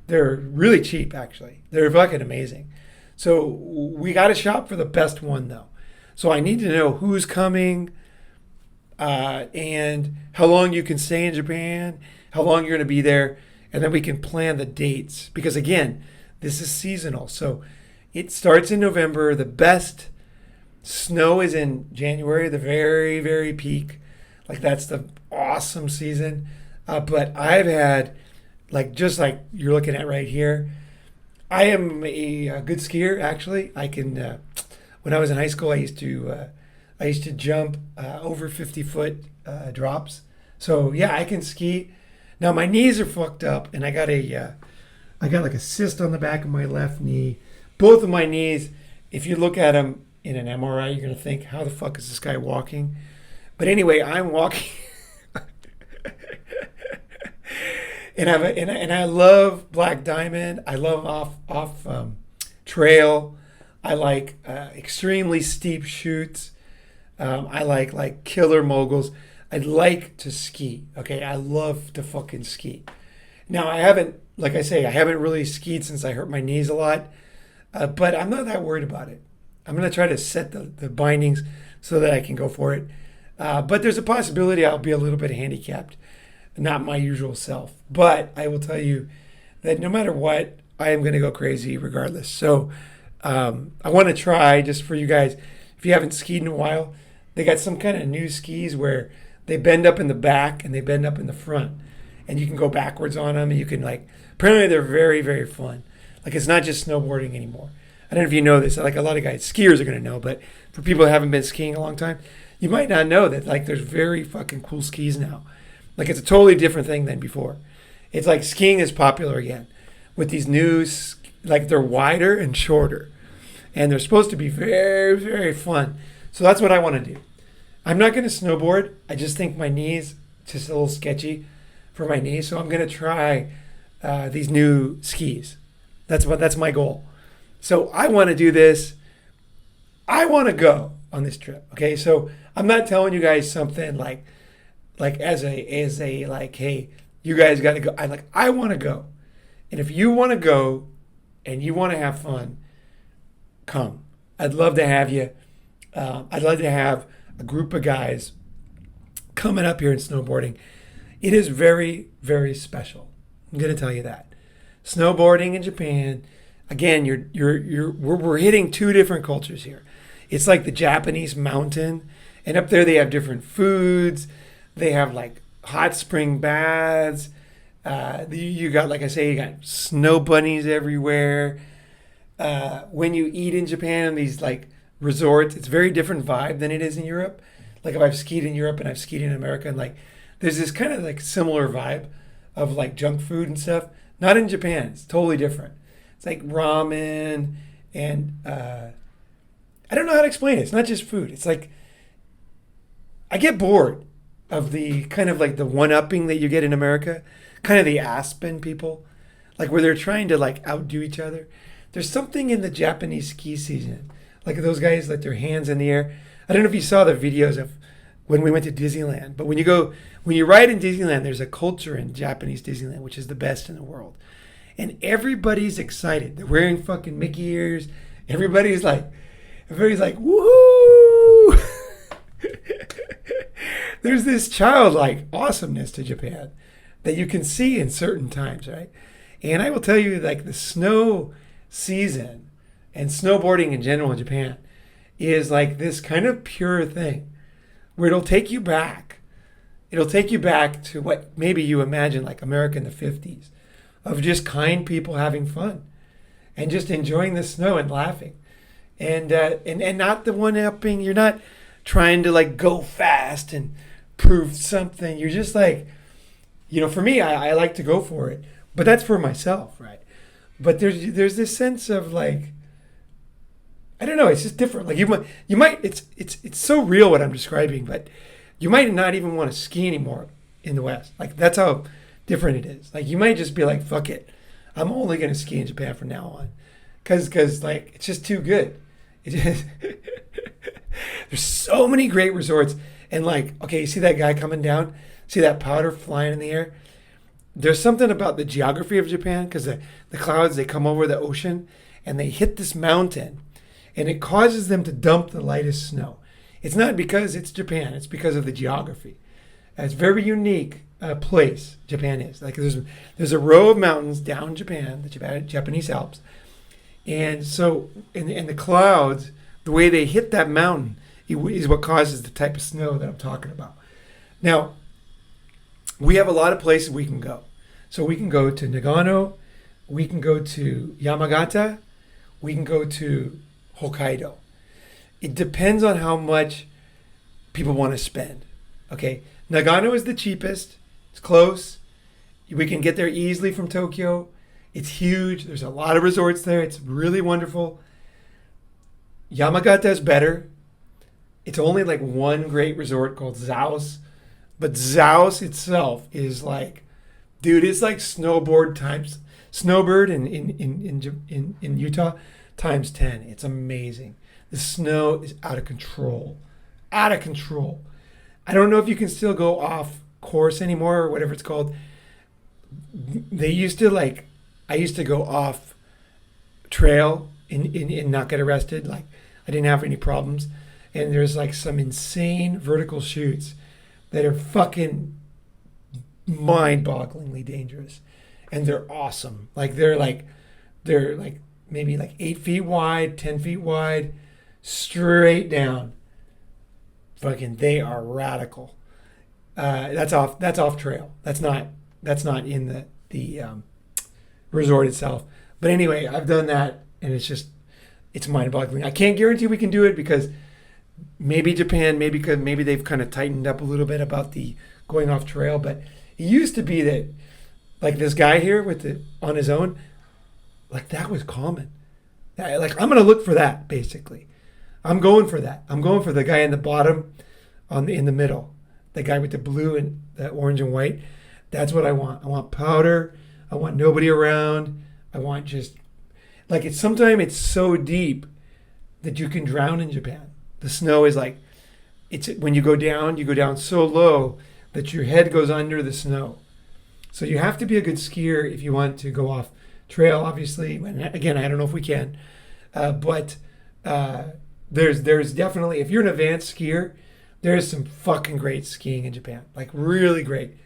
They're really cheap, actually. They're fucking amazing. So we got to shop for the best one, though. So I need to know who's coming, and how long you can stay in Japan, how long you're going to be there, and then we can plan the dates. Because again, this is seasonal. So it starts in November. The best snow is in January, the very, very peak. Like, that's the awesome season. But I've had, just like you're looking at right here, I am a good skier, actually. I can, when I was in high school, I used to jump over 50-foot drops. So yeah, I can ski. Now my knees are fucked up, and I got like a cyst on the back of my left knee. Both of my knees, if you look at them in an MRI, you're gonna think, how the fuck is this guy walking? But anyway, I'm walking. And I love Black Diamond. I love off trail. I like extremely steep chutes. I like killer moguls. I'd like to ski. Okay, I love to fucking ski. Now I haven't really skied since I hurt my knees a lot, but I'm not that worried about it. I'm gonna try to set the bindings so that I can go for it. But there's a possibility I'll be a little bit handicapped. Not my usual self, but I will tell you that no matter what, I am going to go crazy regardless. So I want to try, just for you guys, if you haven't skied in a while, they got some kind of new skis where they bend up in the back and they bend up in the front, and you can go backwards on them, and you can like. Apparently, they're very, very fun. Like, it's not just snowboarding anymore. I don't know if you know this. Like, a lot of guys, skiers are gonna know, but for people who haven't been skiing a long time, you might not know that. Like, there's very fucking cool skis now. Like, it's a totally different thing than before. It's like skiing is popular again with these new, like, they're wider and shorter, and they're supposed to be very, very fun. So that's what I want to do. I'm not going to snowboard. I just think my knees just a little sketchy for my knees, so I'm going to try these new skis. That's my goal. So I want to do this. I want to go on this trip. Okay, so I'm not telling you guys something like as a like, hey, you guys got to go. I want to go, and if you want to go and you want to have fun, come. I'd love to have you. I'd love to have a group of guys coming up here and snowboarding. It is very, very special. I'm going to tell you that. Snowboarding in Japan, again, we're hitting two different cultures here. It's like the Japanese mountain, and up there they have different foods. They have like hot spring baths. You got, like I say, you got snow bunnies everywhere. When you eat in Japan, these like resorts, it's a very different vibe than it is in Europe. Like, if I've skied in Europe and I've skied in America, and like there's this kind of like similar vibe of like junk food and stuff. Not in Japan. It's totally different. It's like ramen and I don't know how to explain it. It's not just food. It's like I get bored of the kind of like the one-upping that you get in America, kind of the Aspen people, like where they're trying to like outdo each other. There's something in the Japanese ski season, like those guys like their hands in the air. I don't know if you saw the videos of when we went to Disneyland, but when you ride in Disneyland, there's a culture in Japanese Disneyland, which is the best in the world. And everybody's excited. They're wearing fucking Mickey ears. Everybody's like, woohoo! There's this childlike awesomeness to Japan that you can see in certain times, right? And I will tell you, like, the snow season and snowboarding in general in Japan is like this kind of pure thing where it'll take you back. It'll take you back to what maybe you imagine like America in the 50s, of just kind people having fun and just enjoying the snow and laughing. And not the one-upping. You're not trying to like go fast and prove something. You're just like, for me, I like to go for it, but that's for myself, right? But there's this sense of like, I don't know, it's just different. Like you might it's so real what I'm describing, but you might not even want to ski anymore in the West. Like, that's how different it is. Like, you might just be like, fuck it, I'm only going to ski in Japan from now on, because like it's just too good. It is. There's so many great resorts, and like, okay, you see that guy coming down, see that powder flying in the air. There's something about the geography of Japan, because the clouds, they come over the ocean and they hit this mountain, and it causes them to dump the lightest snow. It's not because it's Japan, it's because of the geography. It's a very unique place Japan is. Like, there's a row of mountains down Japan, the Japanese Alps, and so in the clouds, the way they hit that mountain is what causes the type of snow that I'm talking about. Now, we have a lot of places we can go. So we can go to Nagano, we can go to Yamagata, we can go to Hokkaido. It depends on how much people want to spend. Okay, Nagano is the cheapest. It's close. We can get there easily from Tokyo. It's huge. There's a lot of resorts there. It's really wonderful. Yamagata is better. It's only like one great resort called Zaos. But Zaos itself is like, dude, it's like snowbird in Utah times 10. It's amazing. The snow is out of control. Out of control. I don't know if you can still go off course anymore or whatever it's called. I used to go off trail and not get arrested. Like, I didn't have any problems. And there's like some insane vertical chutes that are fucking mind-bogglingly dangerous. And they're awesome. Like, they're like maybe like 8 feet wide, 10 feet wide, straight down. Fucking, they are radical. That's off trail. That's not in the resort itself. But anyway, I've done that, and it's mind-boggling. I can't guarantee we can do it because maybe Japan, maybe they've kind of tightened up a little bit about the going off trail. But it used to be that, like this guy here on his own, like that was common. Like I'm gonna look for that basically. I'm going for that. I'm going for the guy in the bottom, in the middle, the guy with the blue and the orange and white. That's what I want. I want powder. I want nobody around. I want just like sometimes it's so deep that you can drown in Japan. The snow is like, when you go down so low that your head goes under the snow. So you have to be a good skier if you want to go off trail, obviously. Again, I don't know if we can, but there's definitely, if you're an advanced skier, there's some fucking great skiing in Japan, like really great.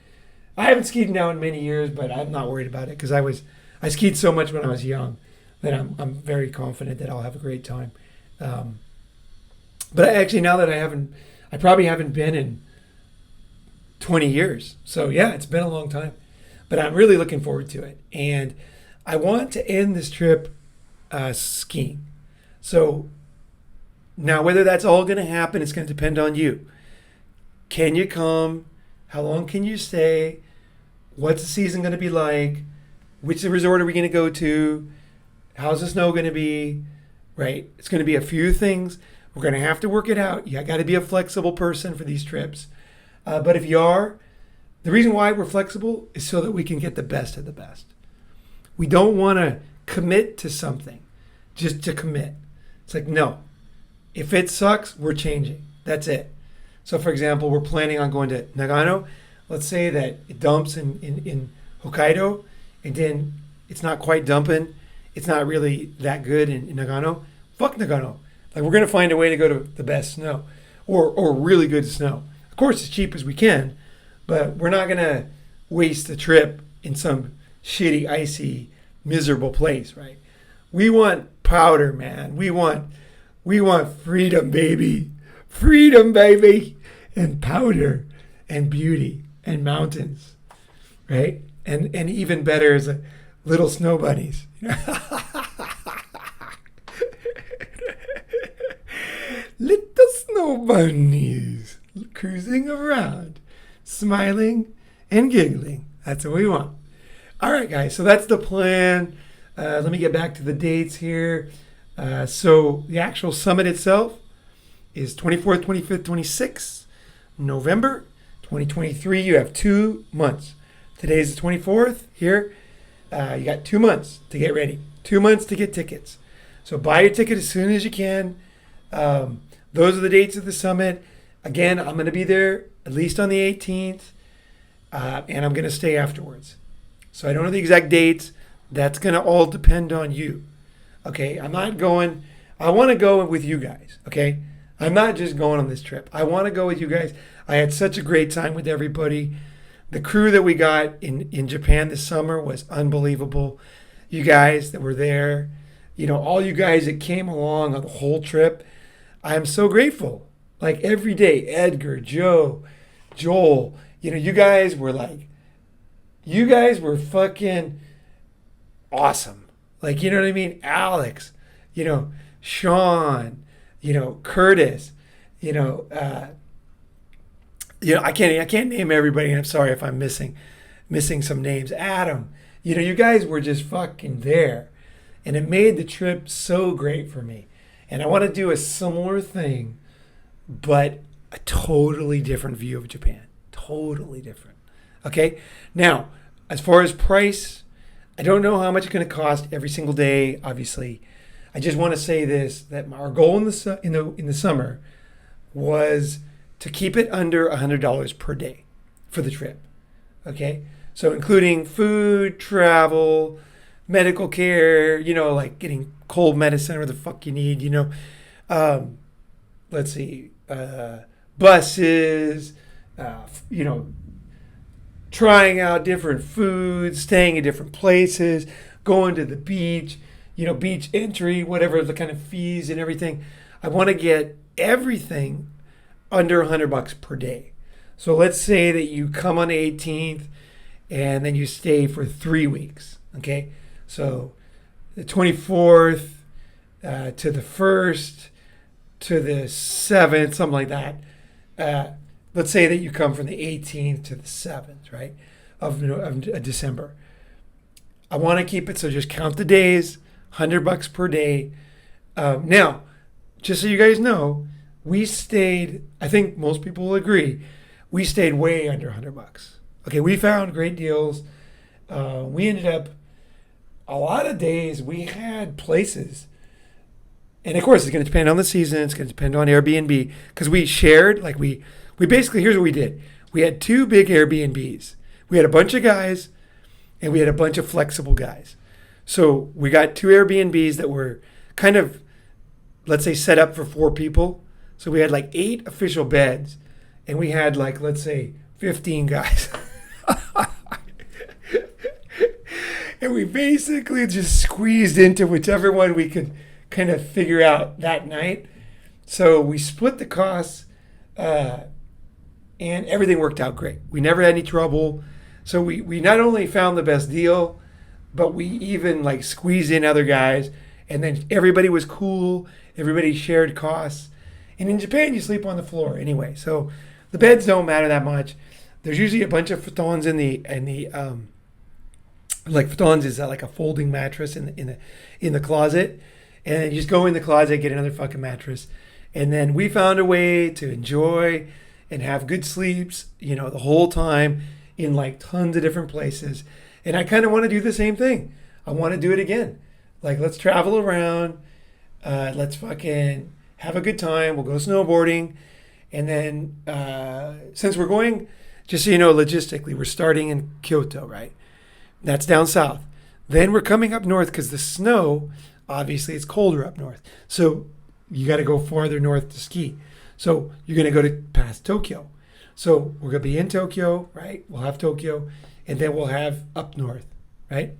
I haven't skied now in many years, but I'm not worried about it because I skied so much when I was young that I'm very confident that I'll have a great time. But actually, now that I probably haven't been in 20 years. So yeah, it's been a long time, but I'm really looking forward to it. And I want to end this trip skiing. So now whether that's all going to happen, it's going to depend on you. Can you come? How long can you stay? What's the season going to be like? Which resort are we going to go to? How's the snow going to be? Right? It's going to be a few things. We're going to have to work it out. You got to be a flexible person for these trips. But if you are, the reason why we're flexible is so that we can get the best of the best. We don't want to commit to something just to commit. It's like, no. If it sucks, we're changing. That's it. So, for example, we're planning on going to Nagano. Let's say that it dumps in Hokkaido, and then it's not quite dumping. It's not really that good in Nagano. Fuck Nagano. Like, we're going to find a way to go to the best snow or really good snow. Of course, as cheap as we can, but we're not going to waste the trip in some shitty, icy, miserable place, right? We want powder, man. We want freedom, baby. Freedom, baby. And powder and beauty and mountains, right? And even better is little snow bunnies. Little snow bunnies cruising around, smiling and giggling. That's what we want. All right, guys. So that's the plan. Let me get back to the dates here. So the actual summit itself is 24th, 25th, 26th November 2023. You have 2 months. Today's the 24th here. You got 2 months to get ready. 2 months to get tickets. So buy your ticket as soon as you can. Those are the dates of the summit. Again, I'm going to be there at least on the 18th, and I'm going to stay afterwards. So I don't know the exact dates. That's going to all depend on you. Okay, I'm not going. I want to go with you guys. Okay, I'm not just going on this trip. I want to go with you guys. I had such a great time with everybody. The crew that we got in Japan this summer was unbelievable. You guys that were there, all you guys that came along on the whole trip, I am so grateful. Like every day, Edgar, Joe, Joel, you guys were fucking awesome. Like, you know what I mean? Alex, Sean, Curtis, I can't name everybody, and I'm sorry if I'm missing some names. Adam, you guys were just fucking there, and it made the trip so great for me. And I want to do a similar thing, but a totally different view of Japan. Totally different. Okay? Now, as far as price, I don't know how much it's going to cost every single day, obviously. I just want to say this, that our goal in the summer was to keep it under $100 per day for the trip. Okay? So including food, travel, medical care, like getting cold medicine or the fuck you need, let's see, buses, trying out different foods, staying in different places, going to the beach, beach entry, whatever the kind of fees and everything. I want to get everything under $100 per day. So let's say that you come on the 18th and then you stay for 3 weeks. Okay, so the 24th to the 1st to the 7th, something like that. Let's say that you come from the 18th to the 7th, right, of December. I want to keep it, so just count the days, $100 per day. Now, just so you guys know, we stayed, I think most people will agree, we stayed way under $100. Okay, we found great deals. We ended up, a lot of days, we had places, and of course it's going to depend on the season, it's going to depend on Airbnb, because we shared, like we basically, here's what we did. We had 2 big Airbnbs. We had a bunch of guys, and we had a bunch of flexible guys. So we got 2 Airbnbs that were kind of, let's say, set up for 4 people. So we had like 8 official beds, and we had like, let's say, 15 guys. And we basically just squeezed into whichever one we could kind of figure out that night. So we split the costs, and everything worked out great. We never had any trouble. So we not only found the best deal, but we even like squeezed in other guys, and then everybody was cool. Everybody shared costs. And in Japan, you sleep on the floor anyway. So the beds don't matter that much. There's usually a bunch of futons in the like futons is like a folding mattress in the closet, and you just go in the closet, get another fucking mattress, and then we found a way to enjoy and have good sleeps, the whole time in like tons of different places. And I kind of want to do the same thing. I want to do it again. Like, let's travel around. Let's fucking have a good time. We'll go snowboarding. And then since we're going, just so you know, logistically, we're starting in Kyoto, right? That's down south. Then we're coming up north because the snow, obviously, it's colder up north. So you got to go farther north to ski. So you're going to go to past Tokyo. So we're going to be in Tokyo, right? We'll have Tokyo, and then we'll have up north, right?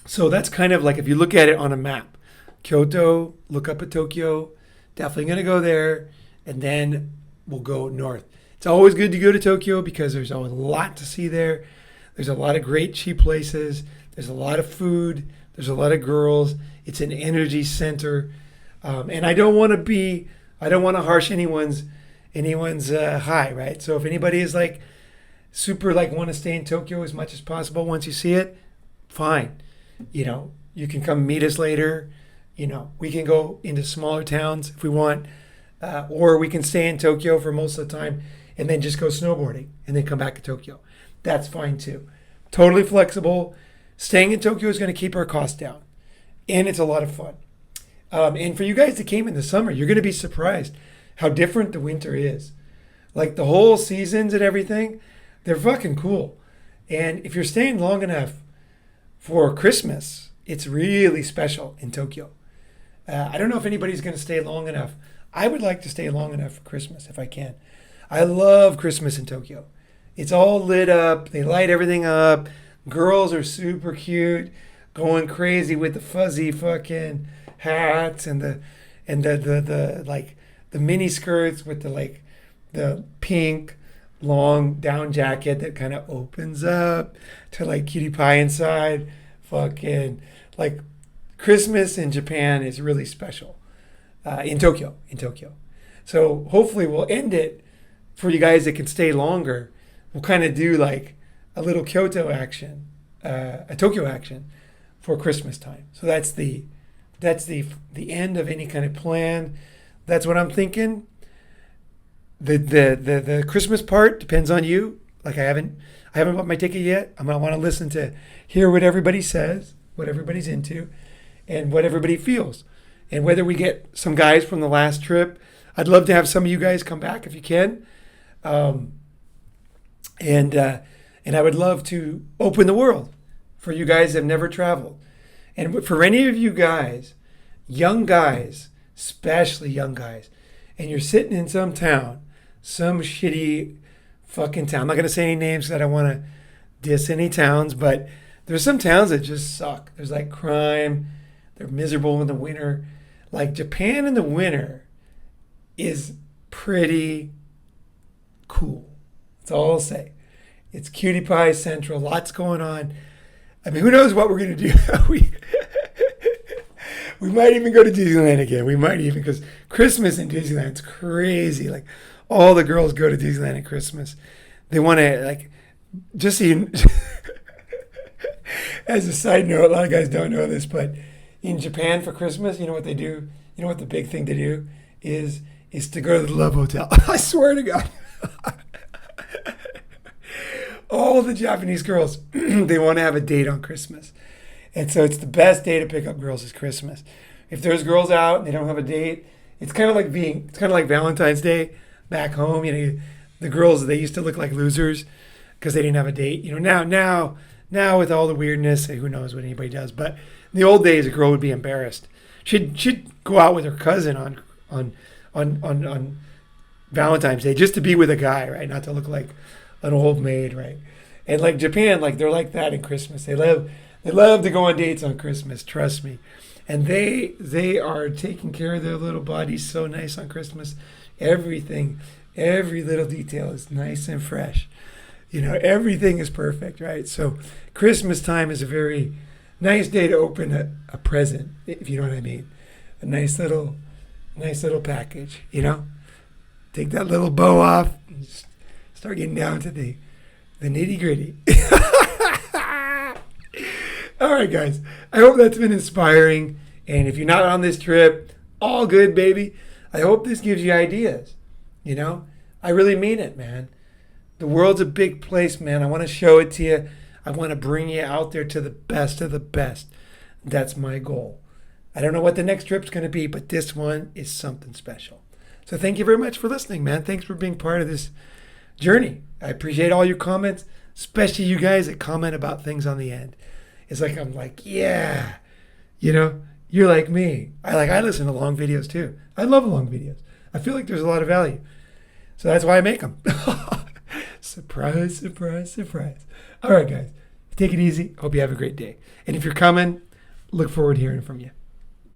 So that's kind of like, if you look at it on a map, Kyoto, look up at Tokyo, definitely going to go there, and then we'll go north. It's always good to go to Tokyo because there's always a lot to see there. There's a lot of great cheap places. There's a lot of food. There's a lot of girls. It's an energy center. And I don't want to harsh anyone's high, right? So if anybody is like super like want to stay in Tokyo as much as possible once you see it, fine. You can come meet us later. We can go into smaller towns if we want, or we can stay in Tokyo for most of the time and then just go snowboarding and then come back to Tokyo. That's fine too. Totally flexible. Staying in Tokyo is going to keep our costs down, and it's a lot of fun. And for you guys that came in the summer, you're going to be surprised how different the winter is. Like the whole seasons and everything, they're fucking cool. And if you're staying long enough for Christmas, it's really special in Tokyo. I don't know if anybody's going to stay long enough. I would like to stay long enough for Christmas if I can. I love Christmas in Tokyo. It's all lit up. They light everything up. Girls are super cute, going crazy with the fuzzy fucking hats and the like the mini skirts with the pink long down jacket that kind of opens up to like cutie pie inside. Fucking like Christmas in Japan is really special. In Tokyo. So hopefully we'll end it for you guys that can stay longer. We'll kind of do like a little Kyoto action, a Tokyo action for Christmas time. So that's the end of any kind of plan. That's what I'm thinking. The Christmas part depends on you. Like I haven't bought my ticket yet. I'm gonna want to listen to hear what everybody says, what everybody's into, and what everybody feels, and whether we get some guys from the last trip. I'd love to have some of you guys come back if you can, and I would love to open the world for you guys that have never traveled, and for any of you guys, young guys, especially young guys, and you're sitting in some town, some shitty fucking town. I'm not gonna say any names because I don't want to diss any towns, but there's some towns that just suck. There's like crime. They're miserable in the winter. Like Japan in the winter is pretty cool. That's all I'll say. It's cutie pie central, lots going on. I mean, who knows what we're going to do? we might even go to Disneyland again. We might even, because Christmas in Disneyland's crazy. Like, all the girls go to Disneyland at Christmas. They want to, like, just so you, as a side note, a lot of guys don't know this, but in Japan for Christmas, you know what they do? You know what the big thing to do is to go to the Love Hotel. I swear to God. All the Japanese girls, they want to have a date on Christmas. And so it's the best day to pick up girls is Christmas. If there's girls out and they don't have a date, it's kind of like Valentine's Day back home. You know, the girls, they used to look like losers because they didn't have a date. You know, now with all the weirdness, who knows what anybody does. But in the old days, a girl would be embarrassed. She'd go out with her cousin on Valentine's Day just to be with a guy, right? Not to look like an old maid, right? And like Japan, like they're like that in Christmas. They love to go on dates on Christmas, trust me. And they are taking care of their little bodies so nice on Christmas. Everything, every little detail is nice and fresh. You know, everything is perfect, right? So Christmas time is a very nice day to open a present, if you know what I mean. A nice little package, you know? Take that little bow off and start getting down to the nitty gritty. All right, guys. I hope that's been inspiring. And if you're not on this trip, all good, baby. I hope this gives you ideas. You know, I really mean it, man. The world's a big place, man. I want to show it to you. I want to bring you out there to the best of the best. That's my goal. I don't know what the next trip's going to be, but this one is something special. So thank you very much for listening, man. Thanks for being part of this journey. I appreciate all your comments, especially you guys that comment about things on the end. It's like, I'm like, yeah, you know, you're like me. I listen to long videos too. I love long videos. I feel like there's a lot of value. So that's why I make them. Surprise, surprise, surprise. All right, guys, take it easy. Hope you have a great day. And if you're coming, look forward to hearing from you.